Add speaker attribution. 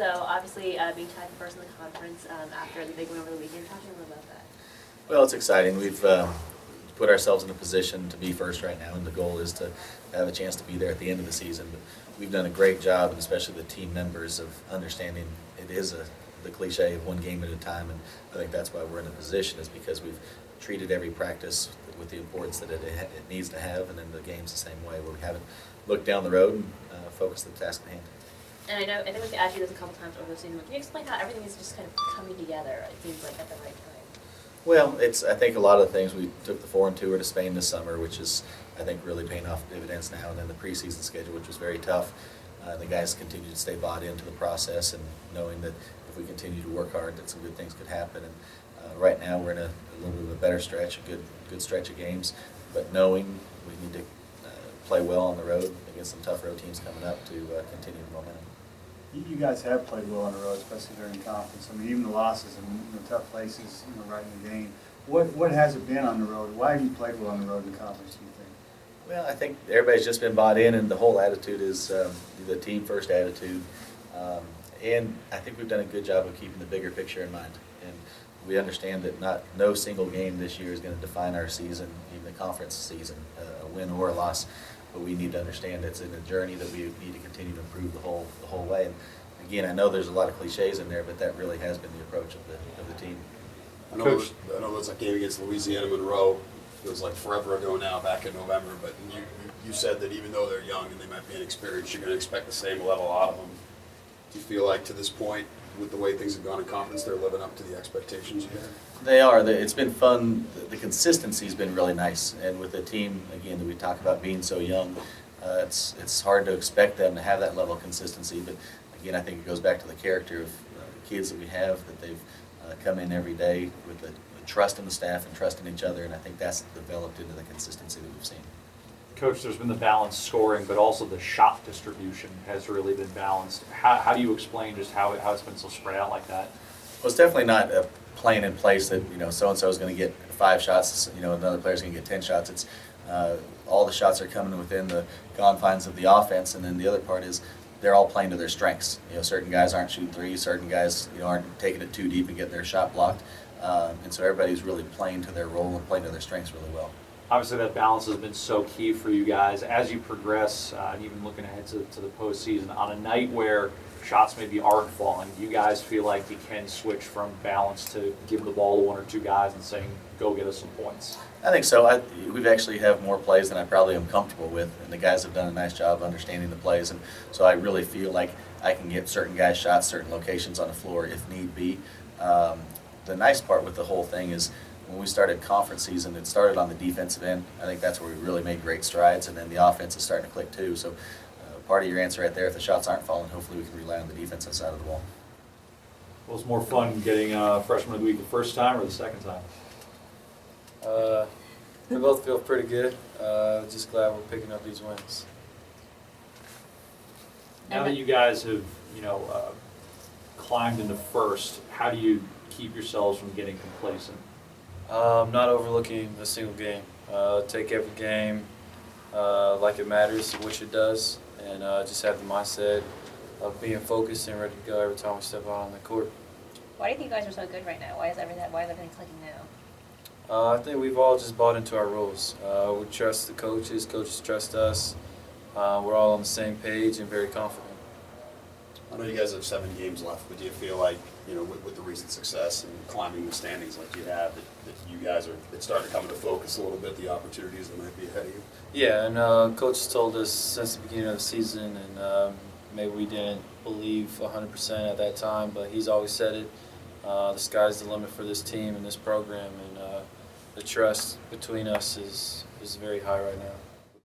Speaker 1: So obviously being tied for first in the conference after the big win over the weekend. Talk to me a little about that.
Speaker 2: Well, it's exciting. We've put ourselves in a position to be first right now, and the goal is to have a chance to be there at the end of the season. But we've done a great job, and especially the team members, of understanding it is the cliche of one game at a time, and I think that's why we're in a position, is because we've treated every practice with the importance that it needs to have, and then the game's the same way, where we haven't looked down the road and focused on the task at hand.
Speaker 1: And I think we've asked you this a couple times over the season. Can you explain how everything is just kind of coming together? It seems like at the right time.
Speaker 2: Well, I think a lot of the things, we took the foreign tour to Spain this summer, which is, I think, really paying off dividends now, and then the preseason schedule, which was very tough. The guys continue to stay bought into the process, and knowing that if we continue to work hard, that some good things could happen. And right now we're in a little bit of a better stretch, a good stretch of games, but knowing we need to play well on the road against some tough road teams coming up to continue the momentum.
Speaker 3: You guys have played well on the road, especially during conference. I mean, even the losses in tough places, right in the game. What has it been on the road? Why have you played well on the road in conference, do you think?
Speaker 2: Well, I think everybody's just been bought in, and the whole attitude is the team first attitude. And I think we've done a good job of keeping the bigger picture in mind. And we understand that no single game this year is going to define our season, even the conference season, a win or a loss. But we need to understand it's in a journey that we need to continue to improve the whole way. And again, I know there's a lot of cliches in there, but that really has been the approach of the team.
Speaker 4: I know there's a game against Louisiana Monroe. It was like forever ago now, back in November. But you said that even though they're young and they might be inexperienced, you're going to expect the same level out of them. Do you feel like to this point, with the way things have gone in conference, they're living up to the expectations you had?
Speaker 2: They are. It's been fun. The consistency's been really nice, and with the team, again, that we talk about being so young, it's hard to expect them to have that level of consistency. But again, I think it goes back to the character of the kids that we have, that they've come in every day with the trust in the staff and trust in each other, and I think that's developed into the consistency that we've seen.
Speaker 5: Coach, there's been the balanced scoring, but also the shot distribution has really been balanced. How do you explain just how it's been so spread out like that?
Speaker 2: Well, it's definitely not a plan in place that, so-and-so is going to get 5 shots, another player's going to get 10 shots. It's all the shots are coming within the confines of the offense, and then the other part is they're all playing to their strengths. Certain guys aren't shooting threes, certain guys, aren't taking it too deep and getting their shot blocked. And so everybody's really playing to their role and playing to their strengths really well.
Speaker 5: Obviously, that balance has been so key for you guys as you progress, and even looking ahead to the postseason. On a night where shots maybe aren't falling, do you guys feel like you can switch from balance to give the ball to one or two guys and saying, go get us some points?
Speaker 2: I think so. We've actually have more plays than I probably am comfortable with, and the guys have done a nice job of understanding the plays, and so I really feel like I can get certain guys shots, certain locations on the floor if need be. The nice part with the whole thing is when we started conference season, it started on the defensive end. I think that's where we really made great strides, and then the offense is starting to click too. So part of your answer right there, if the shots aren't falling, hopefully we can rely on the defensive side of the ball.
Speaker 5: Well, it's more fun getting Freshman of the Week the first time or the second time?
Speaker 6: We both feel pretty good. Just glad we're picking up these wins.
Speaker 5: Now that you guys have, climbed into first, how do you keep yourselves from getting complacent?
Speaker 6: Not overlooking a single game. Take every game like it matters, which it does, and just have the mindset of being focused and ready to go every time we step out on the court.
Speaker 1: Why do you think you guys are so good right now? Why is everything clicking now?
Speaker 6: I think we've all just bought into our roles. We trust the coaches trust us. We're all on the same page and very confident.
Speaker 4: I know you guys have 7 games left, but do you feel like, with the recent success and climbing the standings like you have, that you guys it's starting to come into focus a little bit, the opportunities that might be ahead of you?
Speaker 6: Yeah, and Coach has told us since the beginning of the season, and maybe we didn't believe 100% at that time, but he's always said it. The sky's the limit for this team and this program, and the trust between us is very high right now.